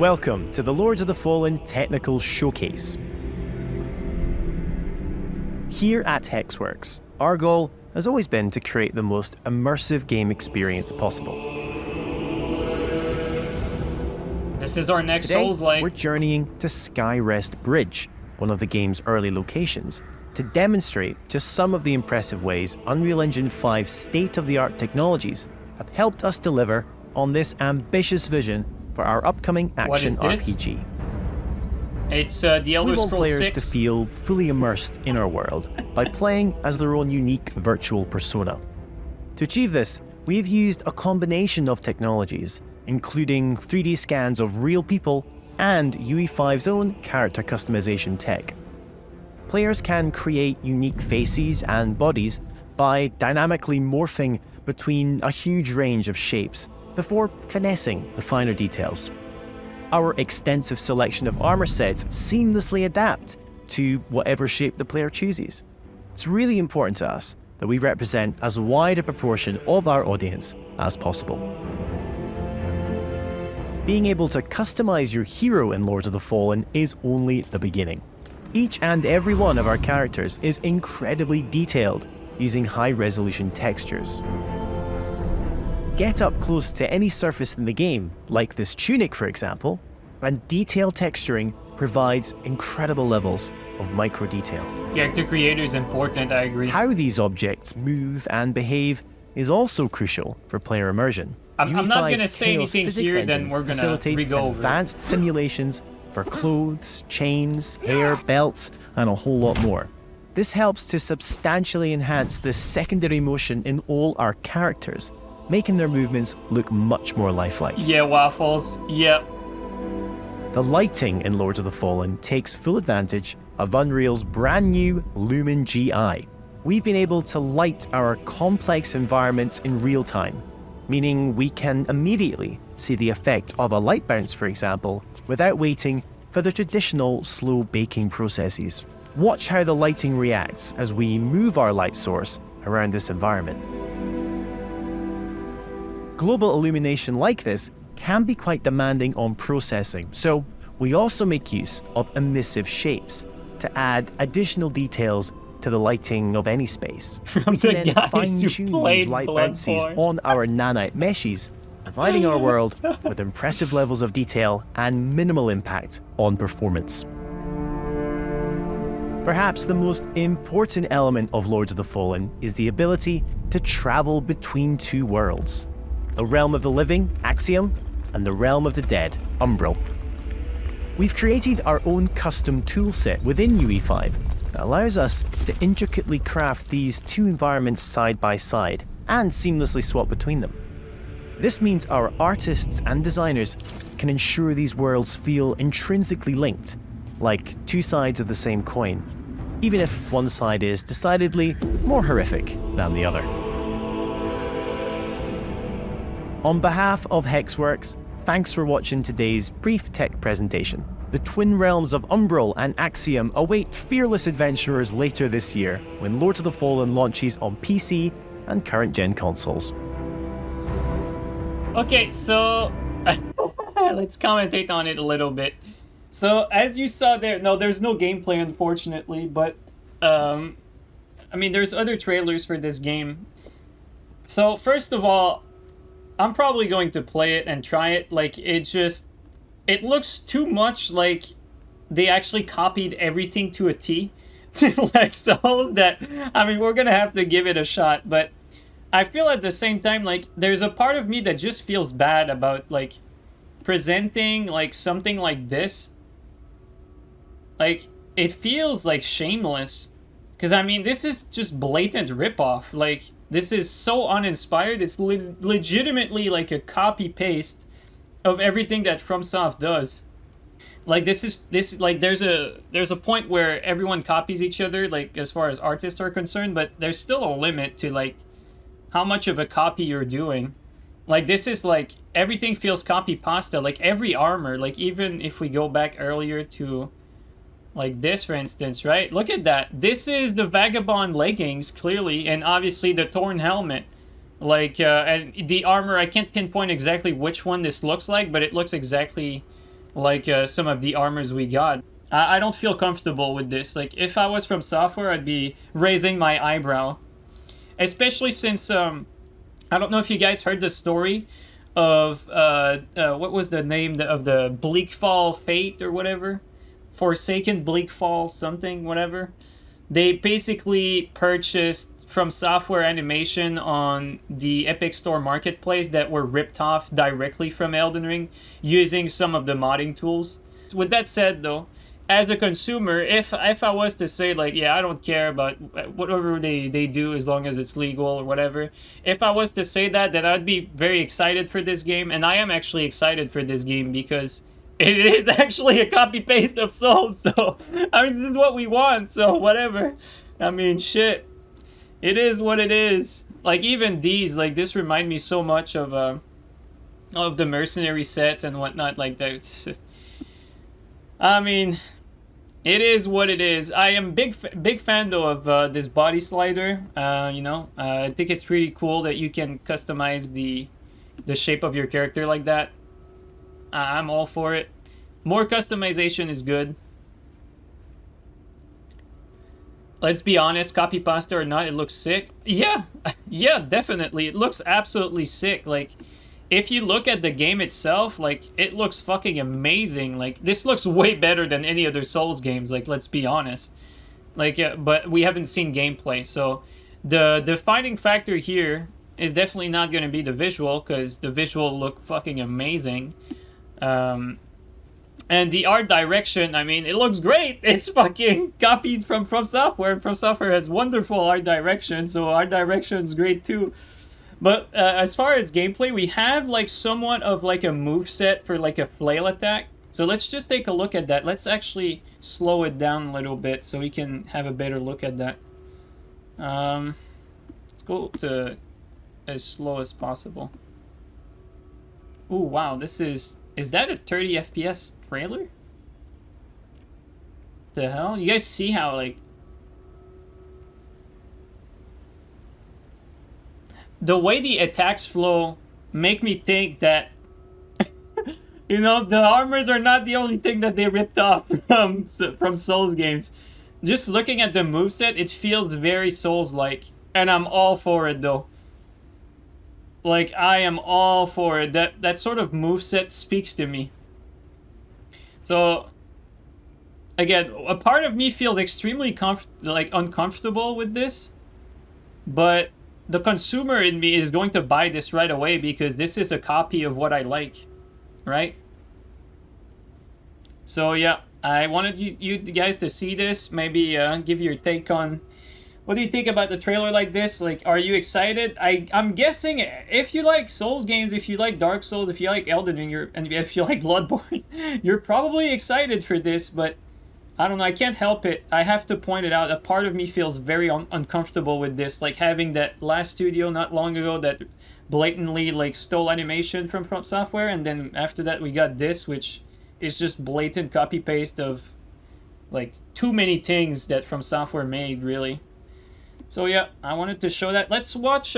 Welcome to the Lords of the Fallen Technical Showcase. Here at Hexworks, our goal has always been to create the most immersive game experience possible. This is our next Today, Souls-like. we're journeying to Skyrest Bridge, one of the game's early locations, to demonstrate just some of the impressive ways Unreal Engine 5's state-of-the-art technologies have helped us deliver on this ambitious vision for our upcoming action RPG. It's the Elder We want Scrolls players 6. to feel fully immersed in our world by playing as their own unique virtual persona. To achieve this, we've used a combination of technologies, including 3D scans of real people and UE5's own character customization tech. Players can create unique faces and bodies by dynamically morphing between a huge range of shapes before finessing the finer details. Our extensive selection of armor sets seamlessly adapt to whatever shape the player chooses. It's really important to us that we represent as wide a proportion of our audience as possible. Being able to customize your hero in Lords of the Fallen is only the beginning. Each and every one of our characters is incredibly detailed, using high-resolution textures. Get up close to any surface in the game, like this tunic for example, and detail texturing provides incredible levels of micro-detail. Character creator is important, I agree. How these objects move and behave is also crucial for player immersion. I'm not going to UE5's say Chaos anything physics here, then engine we're going to facilitates re-go over. advanced simulations for clothes, chains, hair, belts, and a whole lot more. This helps to substantially enhance the secondary motion in all our characters, making their movements look much more lifelike. Yeah, Waffles. Yep. The lighting in Lords of the Fallen takes full advantage of Unreal's brand new Lumen GI. We've been able to light our complex environments in real time, meaning we can immediately see the effect of a light bounce, for example, without waiting for the traditional slow baking processes. Watch how the lighting reacts as we move our light source around this environment. Global illumination like this can be quite demanding on processing, so we also make use of emissive shapes to add additional details to the lighting of any space. We can then fine-tune these light bounces on our nanite meshes, providing our world with impressive levels of detail and minimal impact on performance. Perhaps the most important element of Lords of the Fallen is the ability to travel between two worlds: the realm of the living, Axiom, and the realm of the dead, Umbral. We've created our own custom toolset within UE5 that allows us to intricately craft these two environments side by side and seamlessly swap between them. This means our artists and designers can ensure these worlds feel intrinsically linked, like two sides of the same coin, even if one side is decidedly more horrific than the other. On behalf of Hexworks, thanks for watching today's brief tech presentation. The twin realms of Umbral and Axiom await fearless adventurers later this year when Lords of the Fallen launches on PC and current-gen consoles. Okay, so let's commentate on it a little bit. So as you saw there, no, there's no gameplay unfortunately, but I mean, there's other trailers for this game. So first of all, I'm probably going to play it and try it. Like, it looks too much like they actually copied everything to a T to like Souls that, I mean, we're gonna have to give it a shot. But I feel at the same time, like, there's a part of me that just feels bad about, like, presenting, like, something like this. Like, it feels, like, shameless. Because, I mean, this is just blatant ripoff. Like, this is so uninspired. It's legitimately, like, a copy-paste of everything that FromSoft does. Like, like, there's a point where everyone copies each other, like, as far as artists are concerned, but there's still a limit to, like, how much of a copy you're doing. Like, this is, like, everything feels copy-pasta. Like, every armor, like, even if we go back earlier to, like, this, for instance, right? Look at that. This is the Vagabond leggings, clearly, and obviously the Torn helmet. Like, and the armor, I can't pinpoint exactly which one this looks like, but it looks exactly like some of the armors we got. I don't feel comfortable with this. Like, if I was from software, I'd be raising my eyebrow. Especially since, I don't know if you guys heard the story of, what was the name of the Bleakfall Fate or whatever? Forsaken Bleakfall something, whatever. They basically purchased from software animation on the Epic Store Marketplace that were ripped off directly from Elden Ring using some of the modding tools. With that said, though, as a consumer, if I was to say, like, yeah, I don't care about whatever they do as long as it's legal or whatever, if I was to say that, then I'd be very excited for this game, and I am actually excited for this game because it is actually a copy-paste of Souls, so, I mean, this is what we want, so whatever. I mean, shit. It is what it is. Like, even these, like, this remind me so much of the mercenary sets and whatnot, like that. I mean, it is what it is. I am big fan though of this body slider. You know, I think it's pretty cool that you can customize the shape of your character like that. I'm all for it. More customization is good. Let's be honest, copy pasta or not, it looks sick. Yeah, yeah, definitely. It looks absolutely sick. Like, if you look at the game itself, like, it looks fucking amazing. Like, this looks way better than any other Souls games, like, let's be honest. Like, but we haven't seen gameplay, so the defining factor here is definitely not going to be the visual, because the visual look fucking amazing. And the art direction, I mean, it looks great. It's fucking copied from Software. From Software has wonderful art direction, so art direction is great too. But as far as gameplay, we have like somewhat of like a moveset for like a flail attack. So let's just take a look at that. Let's actually slow it down a little bit so we can have a better look at that. Let's go to as slow as possible. Ooh, wow, this is that a 30 FPS trailer? The hell? You guys see how, like, the way the attacks flow make me think that, you know, the armors are not the only thing that they ripped off from Souls games. Just looking at the moveset, it feels very Souls-like, and I'm all for it, though. Like, I am all for it. That sort of moveset speaks to me. So, again, a part of me feels extremely uncomfortable with this, but the consumer in me is going to buy this right away because this is a copy of what I like, right? So yeah, I wanted you guys to see this. Maybe give your take on. What do you think about the trailer like this? Like, are you excited? I'm guessing if you like Souls games, if you like Dark Souls, if you like Elden Ring, and if you like Bloodborne, you're probably excited for this, but I don't know, I can't help it. I have to point it out. A part of me feels very uncomfortable with this, like having that last studio not long ago that blatantly like stole animation from Software, and then after that we got this, which is just blatant copy-paste of like too many things that From Software made, really. So yeah, I wanted to show that. Let's watch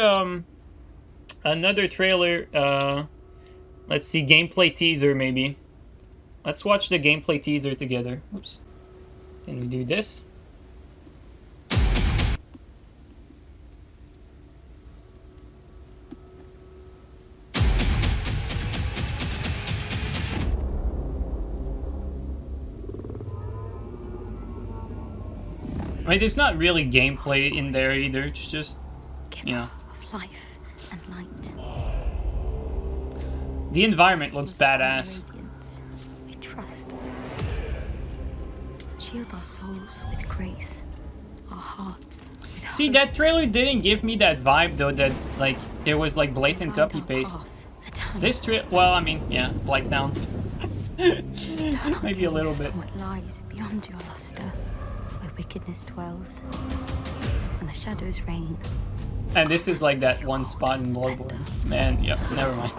another trailer. Let's see, gameplay teaser maybe. Let's watch the gameplay teaser together. Oops. Can we do this? I mean, there's not really gameplay in there either. It's just, you know. Of life and light. The environment looks badass. We trust. Shield our souls with grace, our hearts with See, hope. that trailer didn't give me that vibe though. That like it was like blatant copy paste. This well, I mean, yeah, Black Down. Maybe a little bit. What lies beyond your luster, where wickedness dwells, and the shadows reign. And this is like that one spot in Bloodborne. Man, yep, never mind.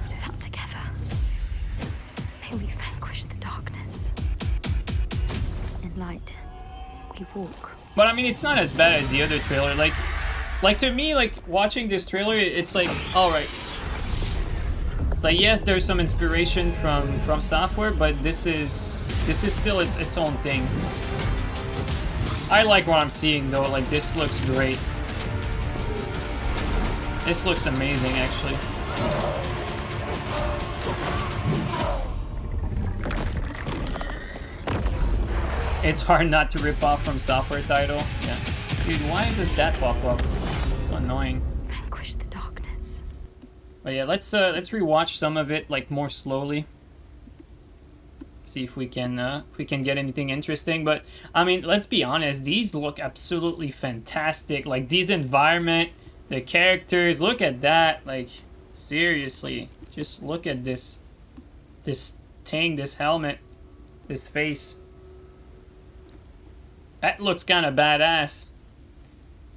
So that together, may we vanquish the darkness. In light, we walk. But I mean, it's not as bad as the other trailer. Like to me, like watching this trailer, it's like, all right. It's like, yes, there's some inspiration from software, but this is still its own thing. I like what I'm seeing though. Like, this looks great. This looks amazing, actually. It's hard not to rip off from software title. Yeah. Dude, why does that pop up? So annoying. Vanquish the darkness. But yeah, let's rewatch some of it like more slowly. See if we can get anything interesting. But I mean, let's be honest, these look absolutely fantastic. Like, these environment, the characters, look at that. Like, seriously, just look at this thing, this helmet, this face. That looks kind of badass.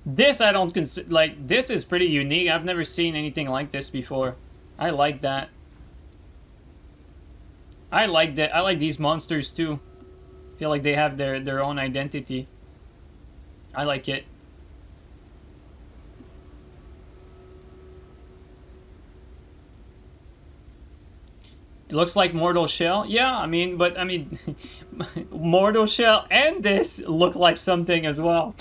This I don't consider, like, this is pretty unique. I've never seen anything like this before. I like that. I like that. I like these monsters too. Feel like they have their own identity. I like it. It looks like Mortal Shell. Yeah, I mean, but I mean, Mortal Shell and this look like something as well.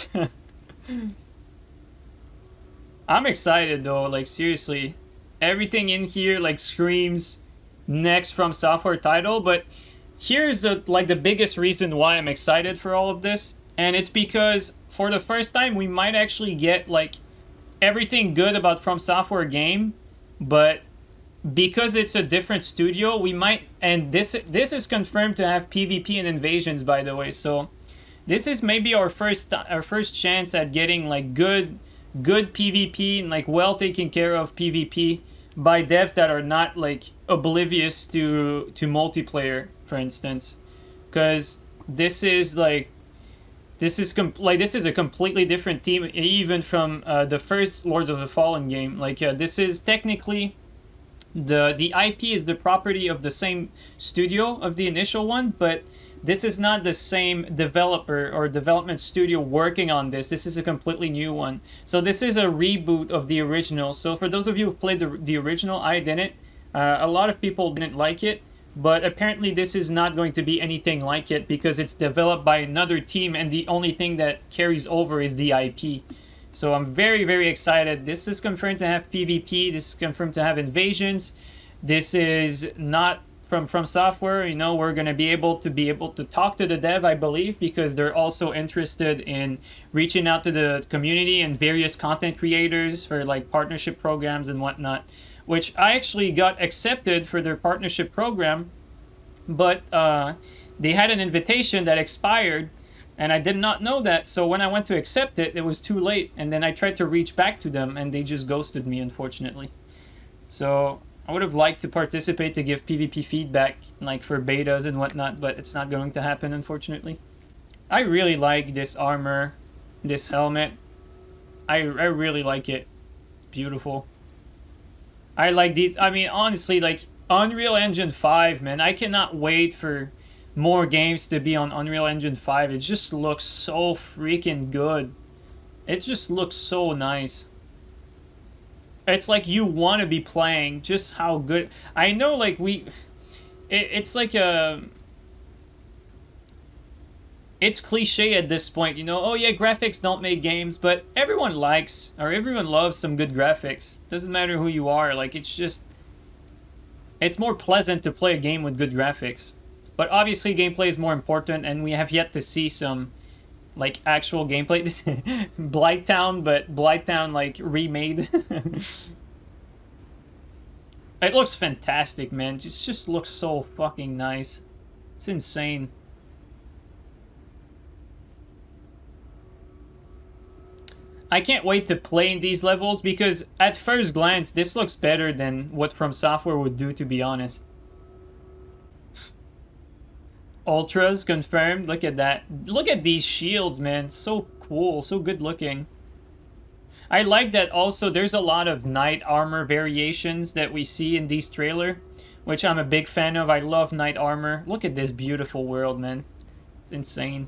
I'm excited though, like, seriously. Everything in here like screams next from software title, but here's like the biggest reason why I'm excited for all of this, and it's because for the first time we might actually get like everything good about From Software game, but because it's a different studio, we might, and this is confirmed to have PvP and invasions, by the way, so this is maybe our first chance at getting like good PvP and like well taken care of PvP by devs that are not like oblivious to multiplayer, for instance, because this is a completely different team, even from the first Lords of the Fallen game. Like, this is technically the IP is the property of the same studio of the initial one, but this is not the same developer or development studio working on this. This is a completely new one. So this is a reboot of the original. So for those of you who played the original, I didn't. A lot of people didn't like it, but apparently this is not going to be anything like it because it's developed by another team, and the only thing that carries over is the IP. So I'm very, very excited. This is confirmed to have PvP. This is confirmed to have invasions. This is not from software. You know, we're going to be able to talk to the dev, I believe, because they're also interested in reaching out to the community and various content creators for like partnership programs and whatnot, which I actually got accepted for their partnership program, but they had an invitation that expired, and I did not know that. So when I went to accept it, it was too late, and then I tried to reach back to them, and they just ghosted me, unfortunately. So I would have liked to participate to give PvP feedback, like for betas and whatnot, but it's not going to happen, unfortunately. I really like this armor, this helmet. I really like it. Beautiful. I like these. I mean, honestly, like Unreal Engine 5, man. I cannot wait for more games to be on Unreal Engine 5. It just looks so freaking good. It just looks so nice. It's like you want to be playing just how good. I know, like, it's like a... It's cliche at this point, you know. Oh yeah, graphics don't make games, but everyone likes, or everyone loves some good graphics. Doesn't matter who you are, like, it's just... It's more pleasant to play a game with good graphics. But obviously gameplay is more important, and we have yet to see some, like, actual gameplay. This Blighttown, but Blighttown, like, remade. It looks fantastic, man. It just looks so fucking nice. It's insane. I can't wait to play in these levels because at first glance, this looks better than what From Software would do, to be honest. Ultras confirmed. Look at that. Look at these shields, man. So cool. So good looking. I like that also there's a lot of knight armor variations that we see in these trailer, which I'm a big fan of. I love knight armor. Look at this beautiful world, man. It's insane.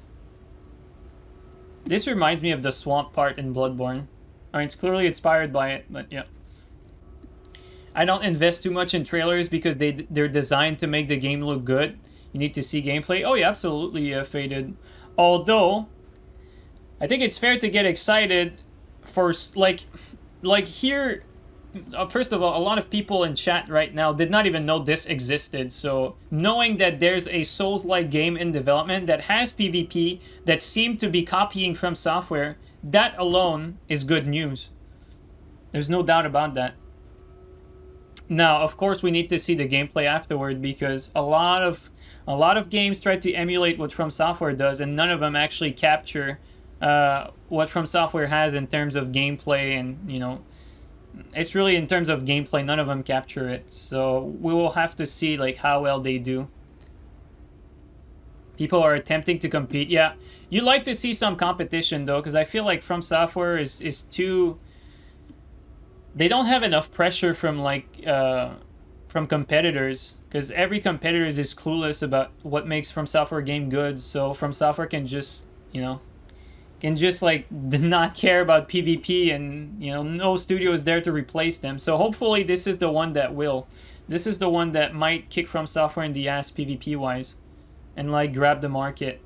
This reminds me of the swamp part in Bloodborne. I mean, it's clearly inspired by it, but yeah. I don't invest too much in trailers because they're designed to make the game look good. You need to see gameplay. Oh yeah, absolutely, Faded. Although, I think it's fair to get excited for like here. First of all, a lot of people in chat right now did not even know this existed. So knowing that there's a Souls-like game in development that has PvP that seemed to be copying from software, that alone is good news. There's no doubt about that. Now, of course, we need to see the gameplay afterward because a lot of games try to emulate what From Software does, and none of them actually capture what From Software has in terms of gameplay, and you know, it's really in terms of gameplay, none of them capture it. So we will have to see like how well they do. People are attempting to compete. Yeah, you like to see some competition though, because I feel like From Software is too. They don't have enough pressure from like from competitors, because every competitor is clueless about what makes From Software game good. So From Software can just, you know, like not care about PvP, and you know, no studio is there to replace them. So hopefully this is the one that will. This is the one that might kick From Software in the ass PvP wise, and like grab the market.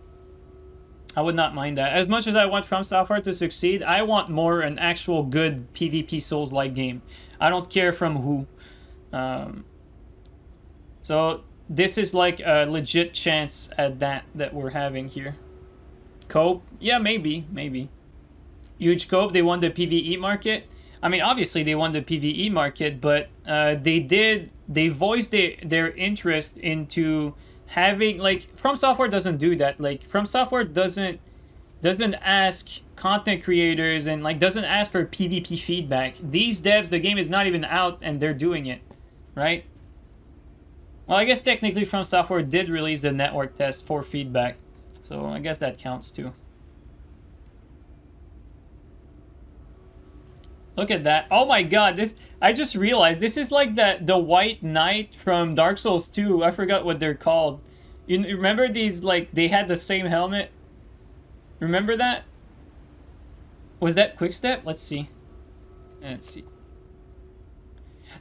I would not mind that. As much as I want From Software to succeed, I want more an actual good PvP Souls-like game. I don't care from who. So this is like a legit chance at that we're having here. Cope? Yeah, maybe. Huge Cope, they won the PvE market. I mean, obviously they won the PvE market, but they voiced their interest into having, like, From Software doesn't do that. Like, From Software doesn't ask content creators and like doesn't ask for PvP feedback. These devs, the game is not even out and they're doing it, right? Well, I guess technically From Software did release the network test for feedback, so I guess that counts too. Look at that. Oh my god, this, I just realized this is like the White Knight from Dark Souls 2. I forgot what they're called. You remember these, like, they had the same helmet? Remember that? Was that Quickstep? Let's see. Let's see.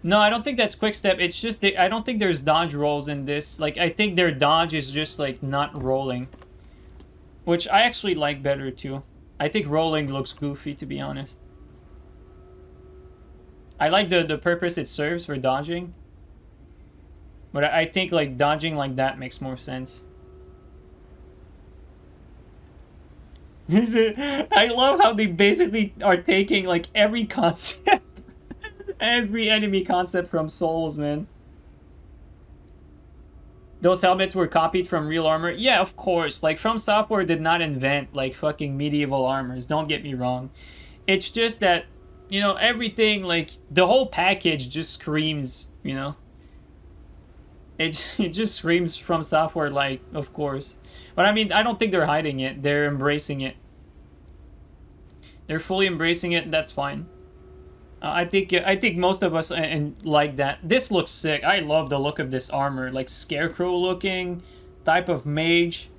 No, I don't think that's Quickstep. It's just, I don't think there's dodge rolls in this. Like, I think their dodge is just, like, not rolling. Which I actually like better, too. I think rolling looks goofy, to be honest. I like the purpose it serves for dodging. But I think like dodging like that makes more sense. I love how they basically are taking like every concept, every enemy concept from Souls, man. Those helmets were copied from real armor. Yeah, of course. Like, From Software did not invent like fucking medieval armors. Don't get me wrong. It's just that, you know, everything, like, the whole package just screams, you know. It just screams From Software, like, of course. But I mean, I don't think they're hiding it. They're embracing it. They're fully embracing it, and that's fine. I think most of us like that. This looks sick. I love the look of this armor. Like, scarecrow looking, type of mage.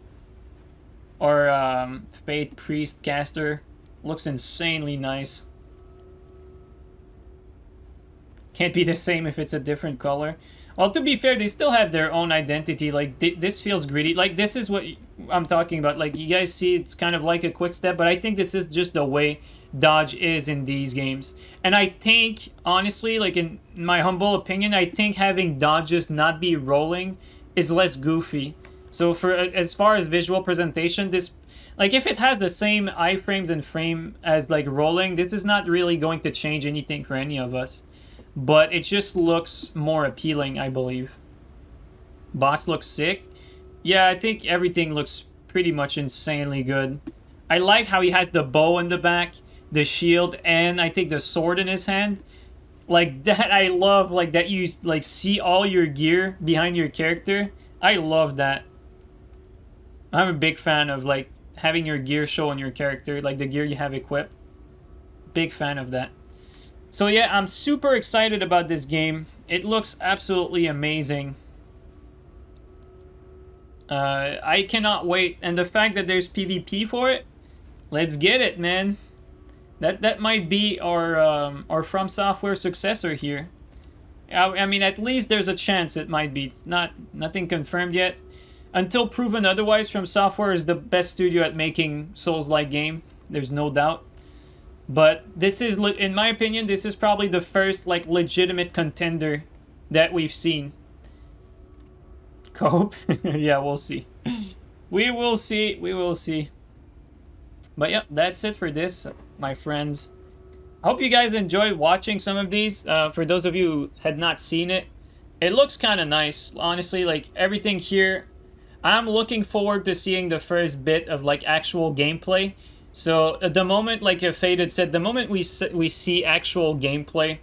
Or Fate Priest caster. Looks insanely nice. Can't be the same if it's a different color. Well, to be fair, they still have their own identity. Like, this feels gritty. Like, this is what I'm talking about. Like, you guys see, it's kind of like a quick step, but I think this is just the way dodge is in these games. And I think, honestly, like, in my humble opinion, I think having dodges not be rolling is less goofy. So, for as far as visual presentation, this, like, if it has the same iframes and frame as, like, rolling, this is not really going to change anything for any of us. But it just looks more appealing, I believe. Boss looks sick. Yeah, I think everything looks pretty much insanely good. I like how he has the bow in the back, the shield, and I think the sword in his hand. Like, that I love, like, that you, like, see all your gear behind your character. I love that. I'm a big fan of, like, having your gear show on your character, like the gear you have equipped. Big fan of that. So yeah, I'm super excited about this game. It looks absolutely amazing. I cannot wait. And the fact that there's PvP for it, let's get it, man. That might be our From Software successor here. I mean, at least there's a chance it might be. It's nothing confirmed yet. Until proven otherwise, From Software is the best studio at making Souls-like game. There's no doubt. But this is, in my opinion, this is probably the first like legitimate contender that we've seen. Cope? Yeah, we'll see. We will see. We will see. But yeah, that's it for this, my friends. I hope you guys enjoyed watching some of these. For those of you who had not seen it, it looks kind of nice. Honestly, like everything here, I'm looking forward to seeing the first bit of like actual gameplay. So at the moment, like Fade had said, the moment we see actual gameplay,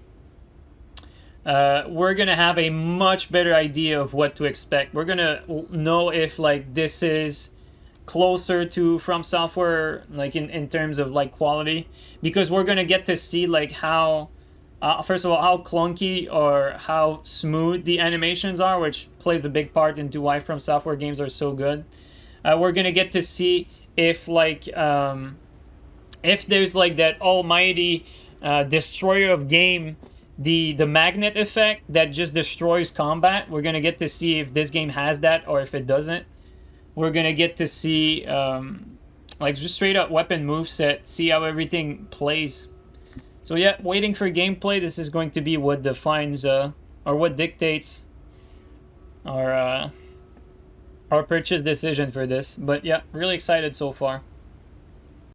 we're gonna have a much better idea of what to expect. We're gonna know if like this is closer to From Software, like in terms of like quality, because we're gonna get to see like how first of all how clunky or how smooth the animations are, which plays a big part into why From Software games are so good. We're gonna get to see if like if there's like that almighty destroyer of game, the magnet effect that just destroys combat. We're gonna get to see if this game has that or if it doesn't. We're gonna get to see like just straight up weapon moveset, see how everything plays. So yeah, waiting for gameplay. This is going to be what defines or what dictates our purchase decision for this. But yeah, really excited so far.